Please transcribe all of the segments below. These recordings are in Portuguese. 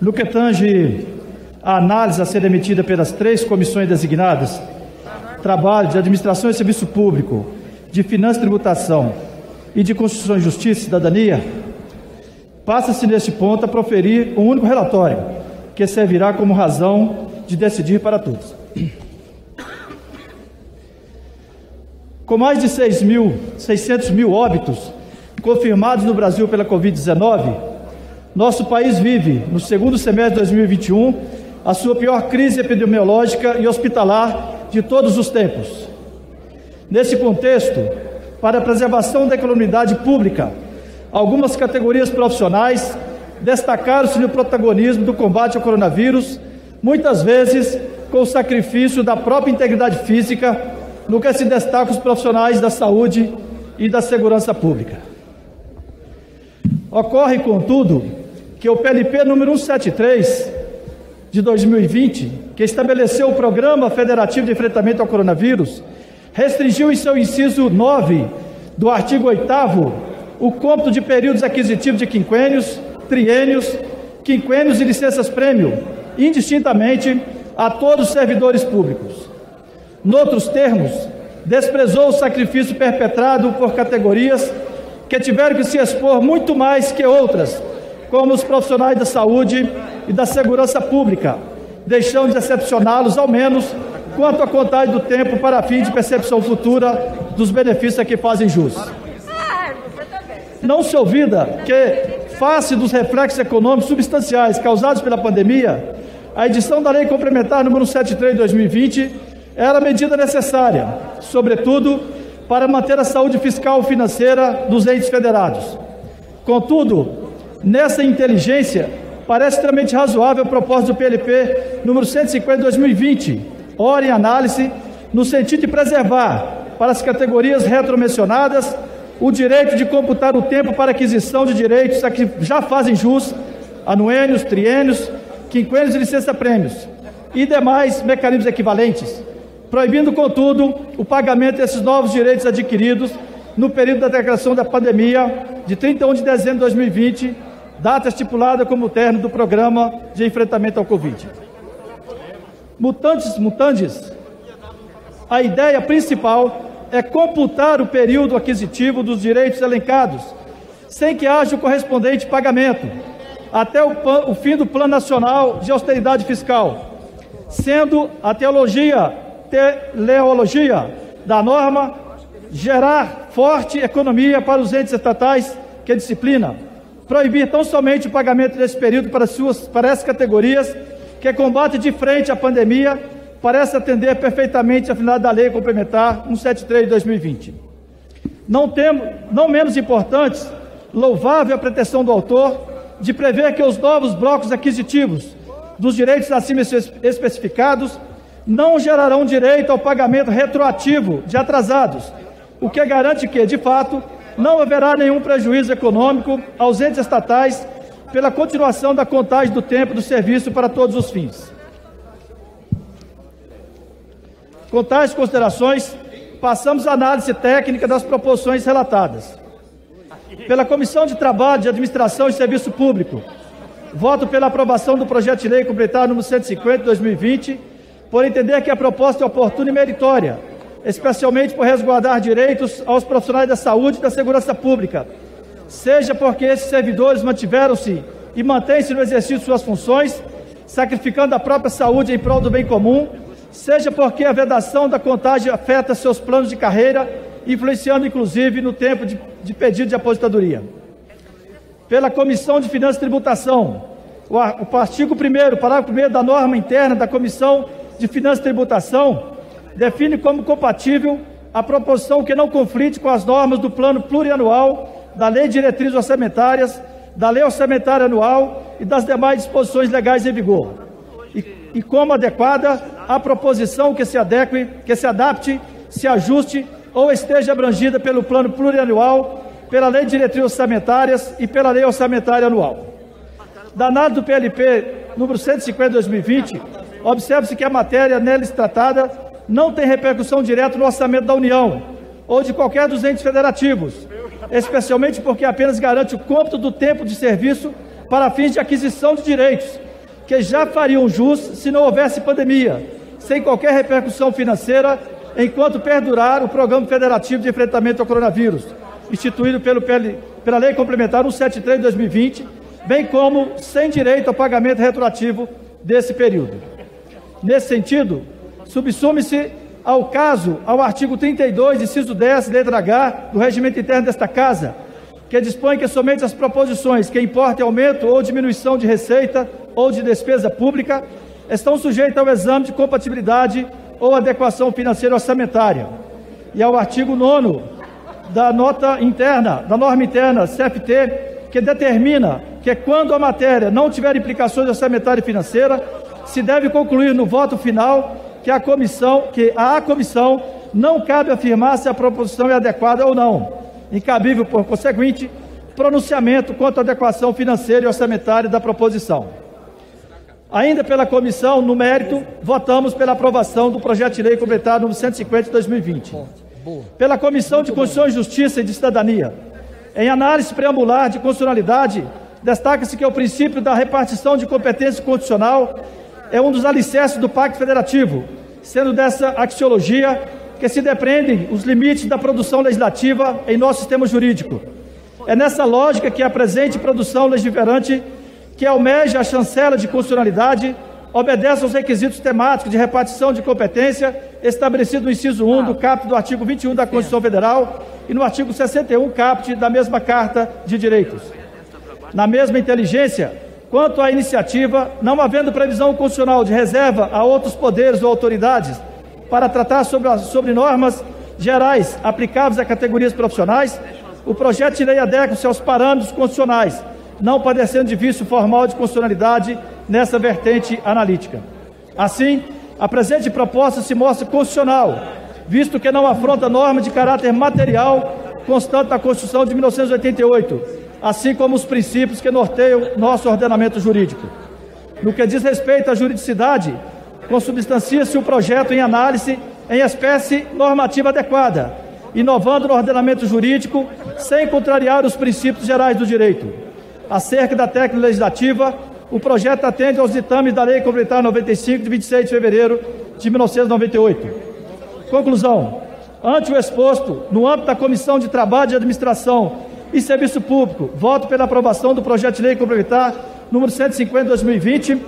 No que tange a análise a ser emitida pelas 3 comissões designadas, Trabalho, de Administração e Serviço Público, de Finanças e Tributação e de Constituição e Justiça e Cidadania, passa-se neste ponto a proferir um único relatório, que servirá como razão de decidir para todos. Com mais de 600 mil óbitos confirmados no Brasil pela Covid-19, nosso país vive, no segundo semestre de 2021, a sua pior crise epidemiológica e hospitalar de todos os tempos. Nesse contexto, para a preservação da economidade pública, algumas categorias profissionais destacaram-se no protagonismo do combate ao coronavírus, muitas vezes com o sacrifício da própria integridade física, no que se destacam os profissionais da saúde e da segurança pública. Ocorre, contudo, que o PLP número 173 de 2020, que estabeleceu o Programa Federativo de Enfrentamento ao Coronavírus, restringiu em seu inciso 9 do artigo 8º o cômputo de períodos aquisitivos de quinquênios, triênios, quinquênios e licenças-prêmio, indistintamente a todos os servidores públicos. Noutros termos, desprezou o sacrifício perpetrado por categorias que tiveram que se expor muito mais que outras, como os profissionais da saúde e da segurança pública, deixando de decepcioná-los, ao menos, quanto à contagem do tempo para fim de percepção futura dos benefícios a que fazem jus. Não se olvida que, face dos reflexos econômicos substanciais causados pela pandemia, a edição da Lei Complementar número 173 de 2020 era a medida necessária, sobretudo, para manter a saúde fiscal e financeira dos entes federados. Contudo, nessa inteligência, parece extremamente razoável a proposta do PLP número 150 de 2020, ora em análise, no sentido de preservar, para as categorias retromencionadas, o direito de computar o tempo para aquisição de direitos a que já fazem jus, anuênios, triênios, quinquênios e licença-prêmios, e demais mecanismos equivalentes, proibindo, contudo, o pagamento desses novos direitos adquiridos no período da declaração da pandemia de 31 de dezembro de 2020, data estipulada como término do Programa de Enfrentamento ao Covid. Mutandis, a ideia principal é computar o período aquisitivo dos direitos elencados, sem que haja o correspondente pagamento, até o fim do Plano Nacional de Austeridade Fiscal, sendo a teleologia da norma gerar forte economia para os entes estatais que disciplina, proibir tão somente o pagamento desse período para essas categorias que combatem de frente a pandemia, parece atender perfeitamente a finalidade da Lei Complementar 173 de 2020. Não menos importantes, louvável a pretensão do autor de prever que os novos blocos aquisitivos dos direitos acima especificados não gerarão direito ao pagamento retroativo de atrasados, o que garante que, de fato, não haverá nenhum prejuízo econômico aos entes estatais pela continuação da contagem do tempo do serviço para todos os fins. Com tais considerações, passamos à análise técnica das proposições relatadas. Pela Comissão de Trabalho, de Administração e Serviço Público, voto pela aprovação do projeto de lei complementar número 150 de 2020, por entender que a proposta é oportuna e meritória, especialmente por resguardar direitos aos profissionais da saúde e da segurança pública, seja porque esses servidores mantiveram-se e mantêm-se no exercício de suas funções, sacrificando a própria saúde em prol do bem comum, seja porque a vedação da contagem afeta seus planos de carreira, influenciando inclusive no tempo de pedido de aposentadoria. Pela Comissão de Finanças e Tributação, o artigo 1º, parágrafo 1º da norma interna da Comissão de Finanças e Tributação define como compatível a proposição que não conflite com as normas do Plano Plurianual, da Lei de Diretrizes Orçamentárias, da Lei Orçamentária Anual e das demais disposições legais em vigor. E como adequada a proposição que se adapte, se ajuste ou esteja abrangida pelo Plano Plurianual, pela Lei de Diretrizes Orçamentárias e pela Lei Orçamentária Anual. Da análise do PLP número 150 de 2020, observa-se que a matéria neles tratada não tem repercussão direta no orçamento da União ou de qualquer dos entes federativos, especialmente porque apenas garante o cômputo do tempo de serviço para fins de aquisição de direitos, que já fariam jus se não houvesse pandemia, sem qualquer repercussão financeira, enquanto perdurar o Programa Federativo de Enfrentamento ao Coronavírus, instituído pela Lei Complementar 173 de 2020, bem como sem direito ao pagamento retroativo desse período. Nesse sentido, subsume-se ao artigo 32, inciso 10, letra H, do Regimento Interno desta Casa, que dispõe que somente as proposições que importem aumento ou diminuição de receita ou de despesa pública estão sujeitas ao exame de compatibilidade ou adequação financeira orçamentária. E ao artigo 9º da norma interna CFT, que determina que quando a matéria não tiver implicações orçamentárias e financeiras, se deve concluir no voto final que à comissão não cabe afirmar se a proposição é adequada ou não, incabível, por conseguinte, pronunciamento quanto à adequação financeira e orçamentária da proposição. Ainda pela comissão, no mérito, votamos pela aprovação do projeto de lei complementado número 150 de 2020. Pela Comissão de Constituição e Justiça e de Cidadania, em análise preambular de constitucionalidade, destaca-se que o princípio da repartição de competência constitucional é um dos alicerces do Pacto Federativo, sendo dessa axiologia que se depreendem os limites da produção legislativa em nosso sistema jurídico. É nessa lógica que a presente produção legiferante, que almeja a chancela de constitucionalidade, obedece aos requisitos temáticos de repartição de competência estabelecido no inciso 1 do caput do artigo 21 da Constituição Federal e no artigo 61 caput da mesma Carta de Direitos. Na mesma inteligência, quanto à iniciativa, não havendo previsão constitucional de reserva a outros poderes ou autoridades para tratar sobre normas gerais aplicáveis a categorias profissionais, o projeto de lei adequa-se aos parâmetros constitucionais, não padecendo de vício formal de constitucionalidade nessa vertente analítica. Assim, a presente proposta se mostra constitucional, visto que não afronta norma de caráter material constante da Constituição de 1988, assim como os princípios que norteiam nosso ordenamento jurídico. No que diz respeito à juridicidade, consubstancia-se o projeto em análise em espécie normativa adequada, inovando no ordenamento jurídico sem contrariar os princípios gerais do direito. Acerca da técnica legislativa, o projeto atende aos ditames da Lei Complementar 95, de 26 de fevereiro de 1998. Conclusão. Ante o exposto, no âmbito da Comissão de Trabalho, de Administração e Serviço Público, voto pela aprovação do projeto de lei complementar número 150 de 2020.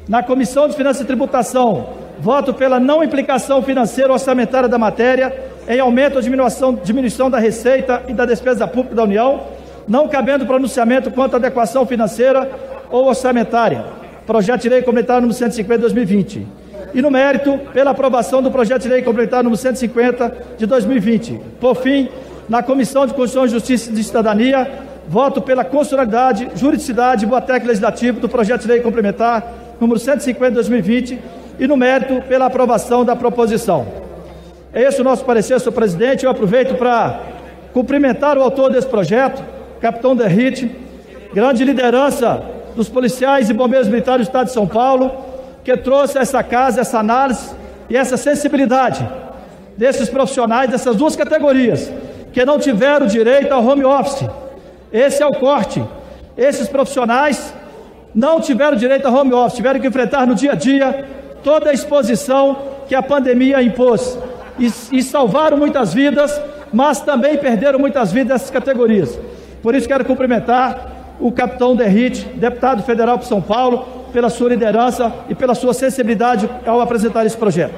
Na Comissão de Finanças e Tributação, voto pela não implicação financeira orçamentária da matéria em aumento ou diminuição da receita e da despesa pública da União, não cabendo pronunciamento quanto à adequação financeira ou orçamentária. Projeto de lei complementar número 150 de 2020. E no mérito, pela aprovação do projeto de lei complementar número 150 de 2020. Por fim, na Comissão de Constituição e Justiça e de Cidadania, voto pela constitucionalidade, juridicidade e boa técnica legislativa do projeto de lei complementar número 150 de 2020 e no mérito pela aprovação da proposição. É esse o nosso parecer, senhor presidente. Eu aproveito para cumprimentar o autor desse projeto, capitão Derrite, grande liderança dos policiais e bombeiros militares do Estado de São Paulo, que trouxe a essa casa essa análise e essa sensibilidade desses profissionais, dessas duas categorias, que não tiveram direito ao home office. Esse é o corte. Esses profissionais não tiveram direito ao home office, tiveram que enfrentar no dia a dia toda a exposição que a pandemia impôs e salvaram muitas vidas, mas também perderam muitas vidas dessas categorias. Por isso quero cumprimentar o capitão Derrite, deputado federal por São Paulo, pela sua liderança e pela sua sensibilidade ao apresentar esse projeto.